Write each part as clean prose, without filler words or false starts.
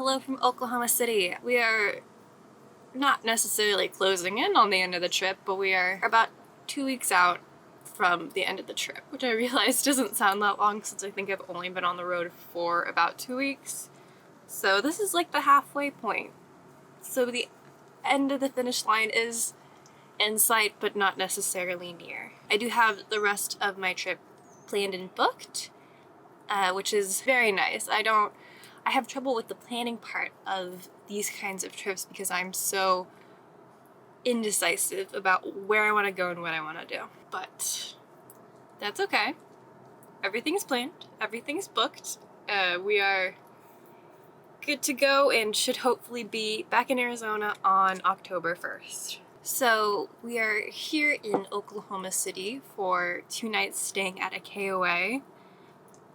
Hello from Oklahoma City. We are not necessarily closing in on the end of the trip, but we are about 2 weeks out from the end of the trip, which I realize doesn't sound that long since I think I've only been on the road for about 2 weeks. So this is like the halfway point. So the end of the finish line is in sight, but not necessarily near. I do have the rest of my trip planned and booked, which is very nice. I have trouble with the planning part of these kinds of trips because I'm so indecisive about where I want to go and what I want to do. But that's okay. Everything's planned. Everything's booked. We are good to go and should hopefully be back in Arizona on October 1st. So we are here in Oklahoma City for 2 nights staying at a KOA,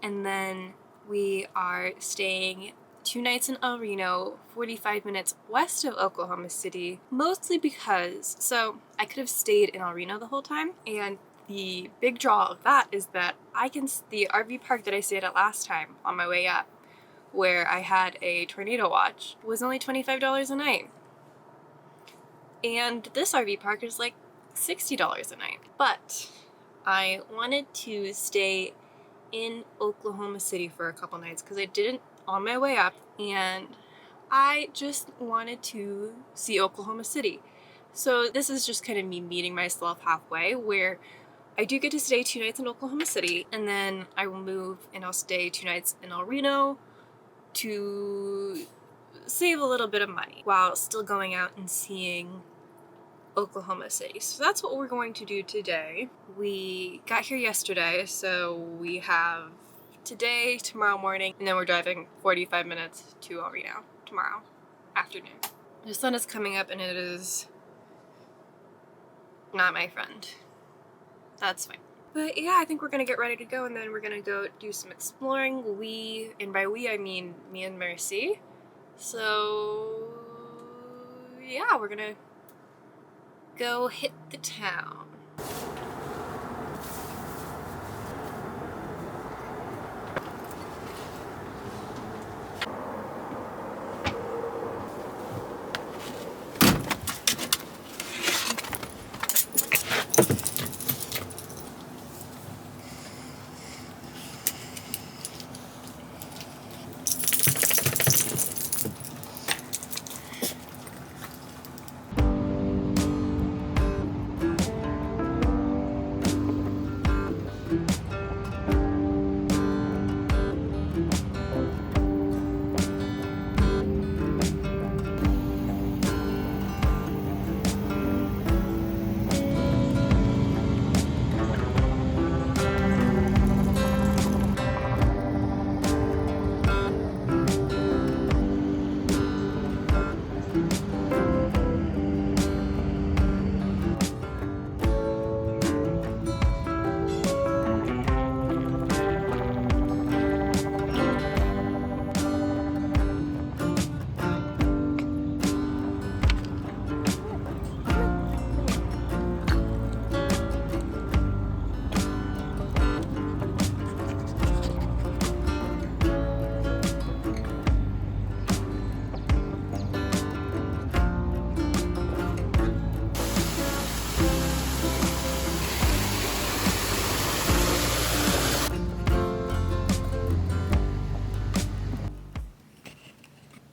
and then we are staying 2 nights in Reno, 45 minutes west of Oklahoma City, mostly because, so I could have stayed in Reno the whole time, and the big draw of that is that the RV park that I stayed at last time on my way up, where I had a tornado watch, was only $25 a night. And this RV park is like $60 a night. But I wanted to stay in Oklahoma City for a couple nights because I didn't on my way up, and I just wanted to see Oklahoma City. So this is just kind of me meeting myself halfway, where I do get to stay 2 nights in Oklahoma City, and then I will move and I'll stay 2 nights in Reno to save a little bit of money while still going out and seeing Oklahoma City. So that's what we're going to do today. We got here yesterday, so we have today, tomorrow morning, and then we're driving 45 minutes to Reno tomorrow afternoon. The sun is coming up and it is not my friend. That's fine. But yeah, I think we're gonna get ready to go, and then we're gonna go do some exploring. And by we I mean me and Mercy. So yeah, we're gonna go hit the town.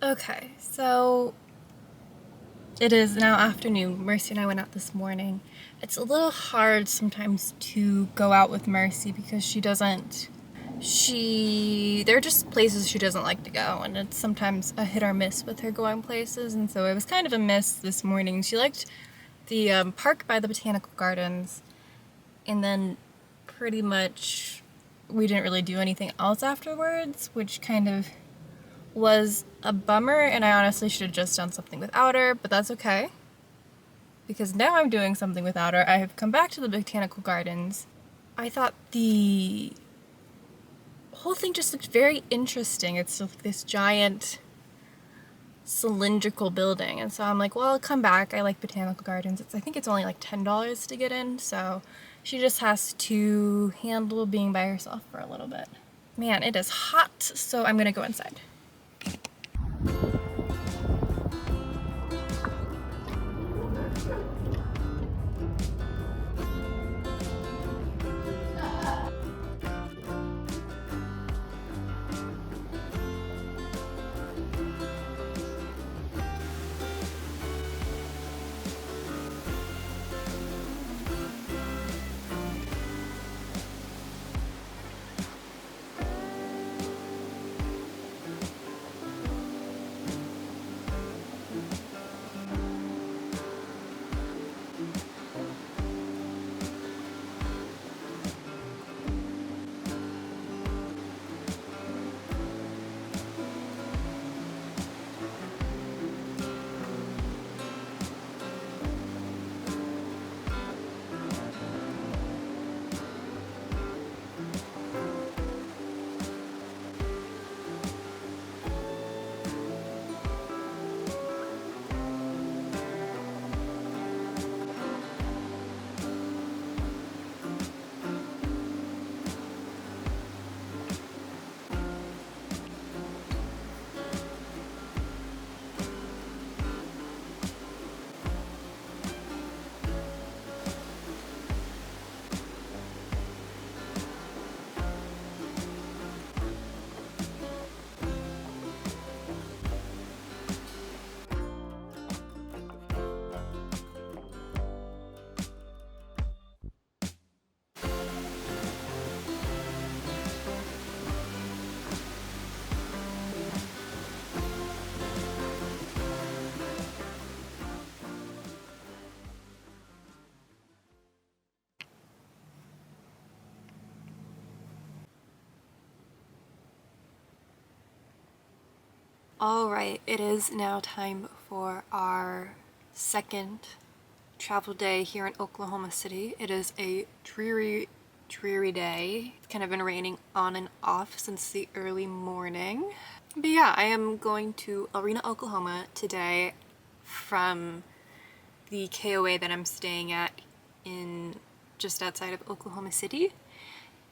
Okay, so it is now afternoon. Mercy and I went out this morning. It's a little hard sometimes to go out with Mercy because there are just places she doesn't like to go, and it's sometimes a hit or miss with her going places, and so it was kind of a miss this morning. She liked the park by the Botanical Gardens, and then pretty much we didn't really do anything else afterwards, which kind of was a bummer, and I honestly should have just done something without her, but that's okay, because now I'm doing something without her. I have come back to the Botanical Gardens. I thought the whole thing just looked very interesting. It's like this giant cylindrical building, and so I'm like, well, I'll come back. I like Botanical Gardens. I think it's only like $10 to get in, so she just has to handle being by herself for a little bit. Man, it is hot, so I'm gonna go inside. Alright, it is now time for our second travel day here in Oklahoma City. It is a dreary day. It's kind of been raining on and off since the early morning. But yeah, I am going to Reno, Oklahoma today from the KOA that I'm staying at in just outside of Oklahoma City.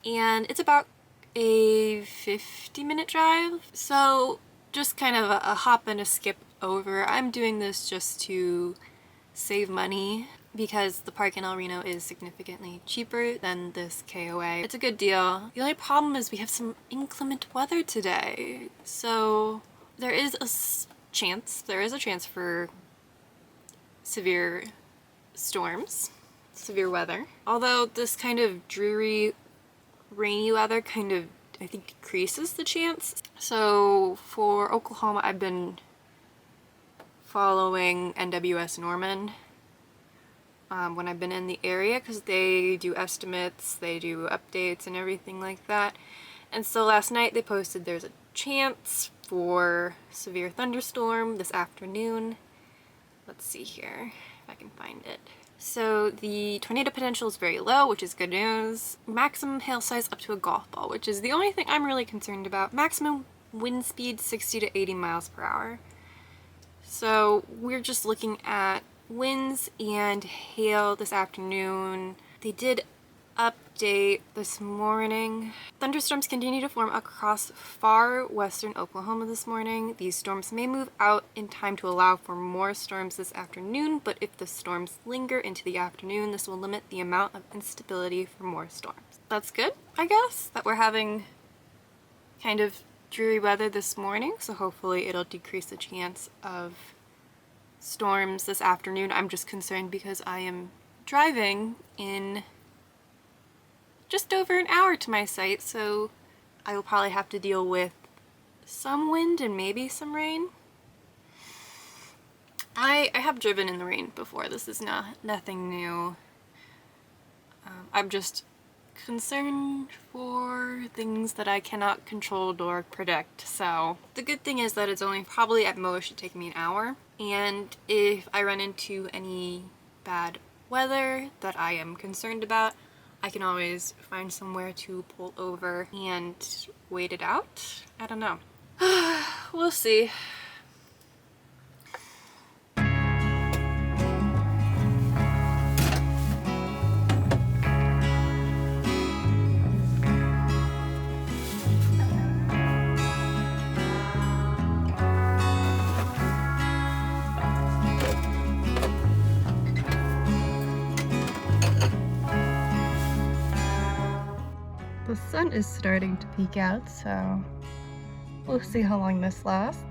And it's about a 50-minute drive. So just kind of a hop and a skip over. I'm doing this just to save money because the park in El Reno is significantly cheaper than this KOA. It's a good deal. The only problem is we have some inclement weather today. So there is a chance for severe storms, severe weather. Although this kind of dreary, rainy weather kind of, I think, decreases the chance. So for Oklahoma, I've been following NWS Norman when I've been in the area because they do estimates, they do updates and everything like that. And so last night they posted there's a chance for severe thunderstorm this afternoon. Let's see here if I can find it. So the tornado potential is very low, which is good news. Maximum hail size up to a golf ball, which is the only thing I'm really concerned about. Maximum wind speed 60 to 80 miles per hour. So we're just looking at winds and hail this afternoon. They did update this morning. Thunderstorms continue to form across far western Oklahoma this morning. These storms may move out in time to allow for more storms this afternoon, but if the storms linger into the afternoon, this will limit the amount of instability for more storms. That's good, I guess, that we're having kind of dreary weather this morning, so hopefully it'll decrease the chance of storms this afternoon. I'm just concerned because I am driving in just over an hour to my site, so I will probably have to deal with some wind and maybe some rain. I have driven in the rain before. This is nothing new. I'm just concerned for things that I cannot control or predict. So the good thing is that it's only probably at most should take me an hour. And if I run into any bad weather that I am concerned about, I can always find somewhere to pull over and wait it out. I don't know. We'll see. The sun is starting to peek out, so we'll see how long this lasts.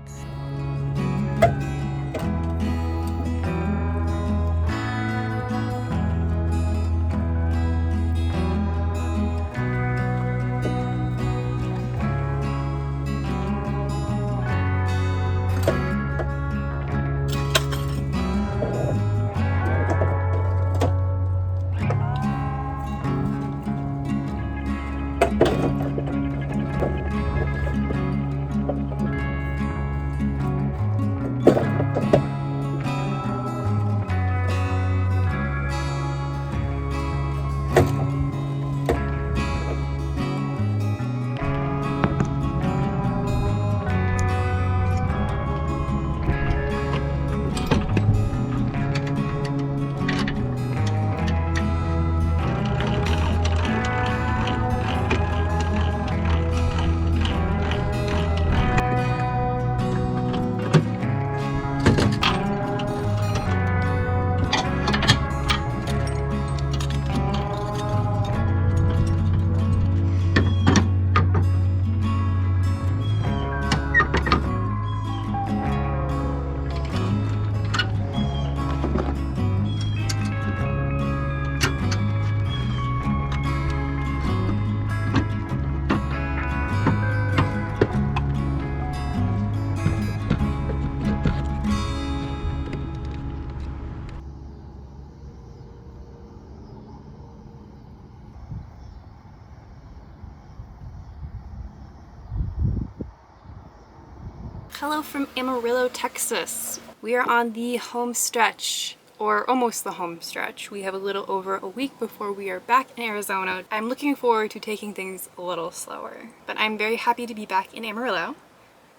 Hello from Amarillo, Texas. We are on the home stretch, or almost the home stretch. We have a little over a week before we are back in Arizona. I'm looking forward to taking things a little slower, but I'm very happy to be back in Amarillo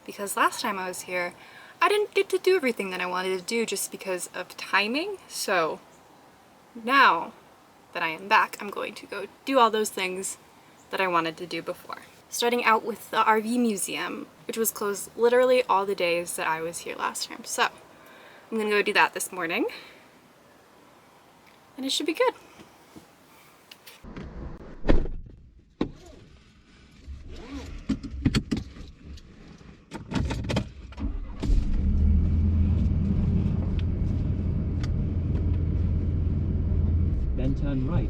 because last time I was here, I didn't get to do everything that I wanted to do just because of timing. So now that I am back, I'm going to go do all those things that I wanted to do before. Starting out with the RV museum, which was closed literally all the days that I was here last time. So I'm gonna go do that this morning, and it should be good. Then turn right.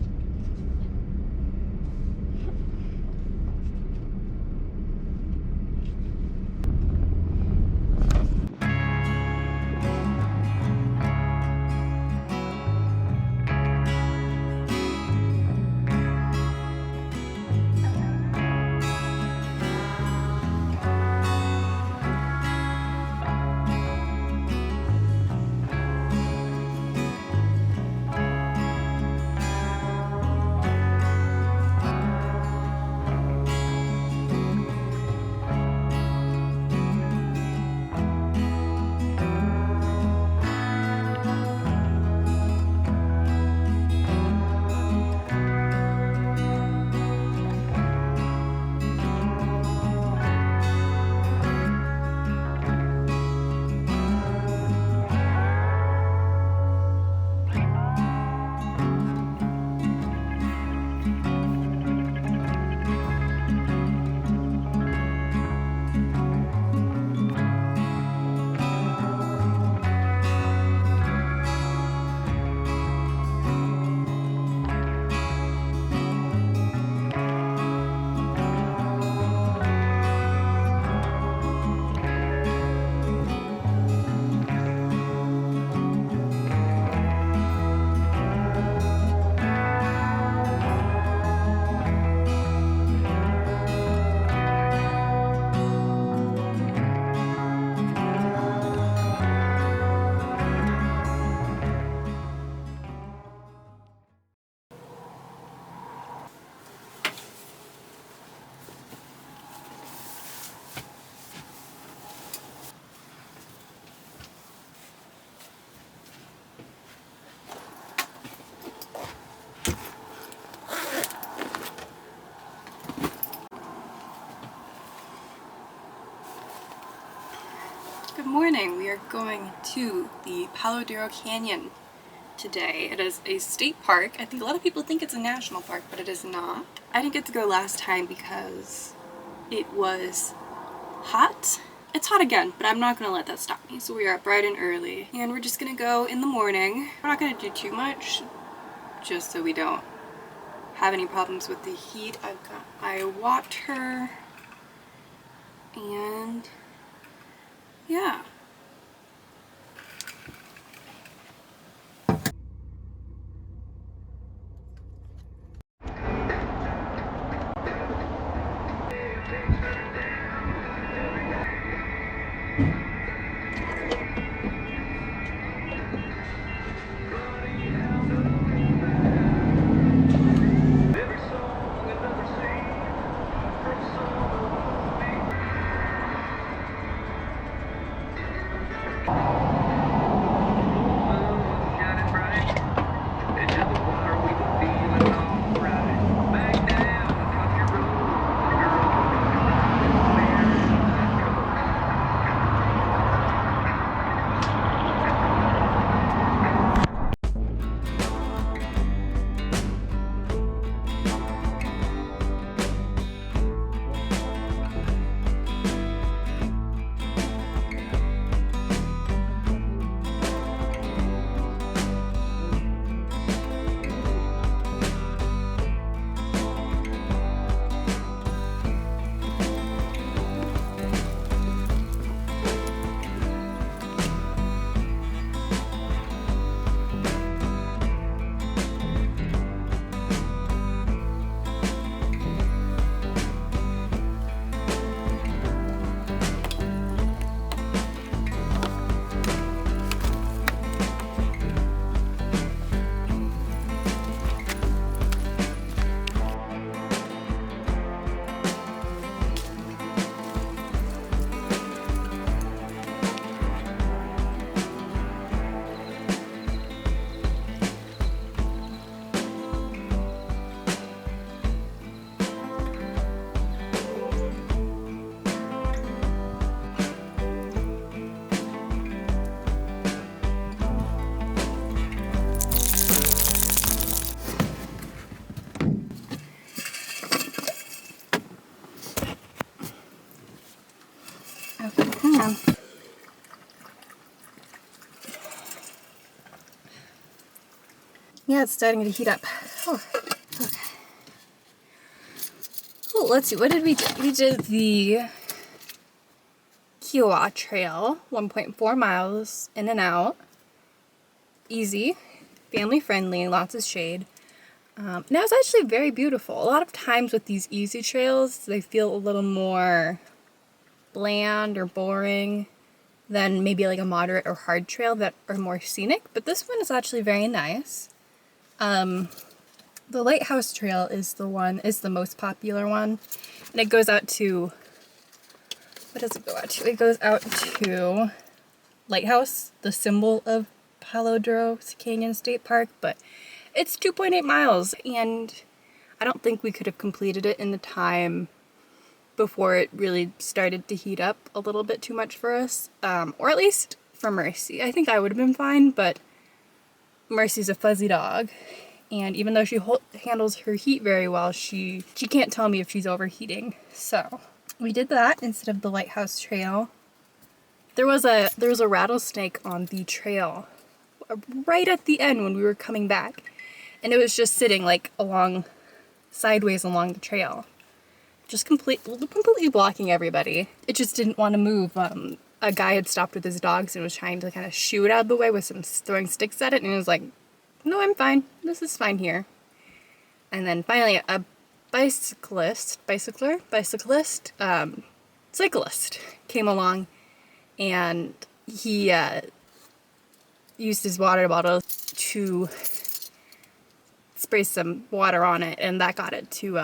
Good morning. We are going to the Palo Duro Canyon today. It is a state park. I think a lot of people think it's a national park, but it is not. I didn't get to go last time because it was hot. It's hot again, but I'm not gonna let that stop me. So we are up bright and early, and we're just gonna go in the morning. We're not gonna do too much, just so we don't have any problems with the heat. I've got eye water, and yeah. Yeah, it's starting to heat up. Oh, okay. Oh, let's see, what did we do? We did the Kiowa Trail, 1.4 miles in and out. Easy, family friendly, lots of shade. And that was actually very beautiful. A lot of times with these easy trails, they feel a little more bland or boring than maybe like a moderate or hard trail that are more scenic, but this one is actually very nice. The Lighthouse Trail is the most popular one, and it goes out to, what does it go out to? It goes out to Lighthouse, the symbol of Palo Duro Canyon State Park, but it's 2.8 miles, and I don't think we could have completed it in the time before it really started to heat up a little bit too much for us, or at least for Mercy. I think I would have been fine, but Mercy's a fuzzy dog, and even though she handles her heat very well, she can't tell me if she's overheating. So we did that instead of the Lighthouse Trail. There was a rattlesnake on the trail right at the end when we were coming back, and it was just sitting like sideways along the trail, just completely blocking everybody. It just didn't want to move. A guy had stopped with his dogs and was trying to kind of shoo it out of the way with throwing sticks at it, and he was like, no, I'm fine. This is fine here. And then finally a cyclist came along, and he used his water bottle to spray some water on it, and that got it to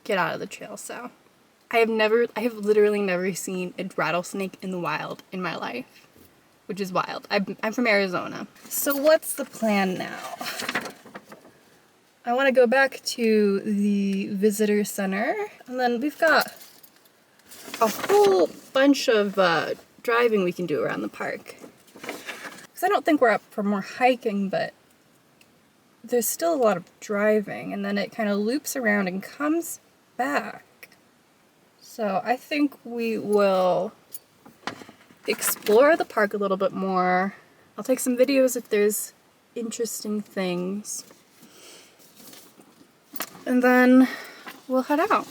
get out of the trail. So I have literally never seen a rattlesnake in the wild in my life, which is wild. I'm from Arizona. So what's the plan now? I want to go back to the visitor center, and then we've got a whole bunch of driving we can do around the park. Because I don't think we're up for more hiking, but there's still a lot of driving, and then it kind of loops around and comes back. So I think we will explore the park a little bit more. I'll take some videos if there's interesting things. And then we'll head out.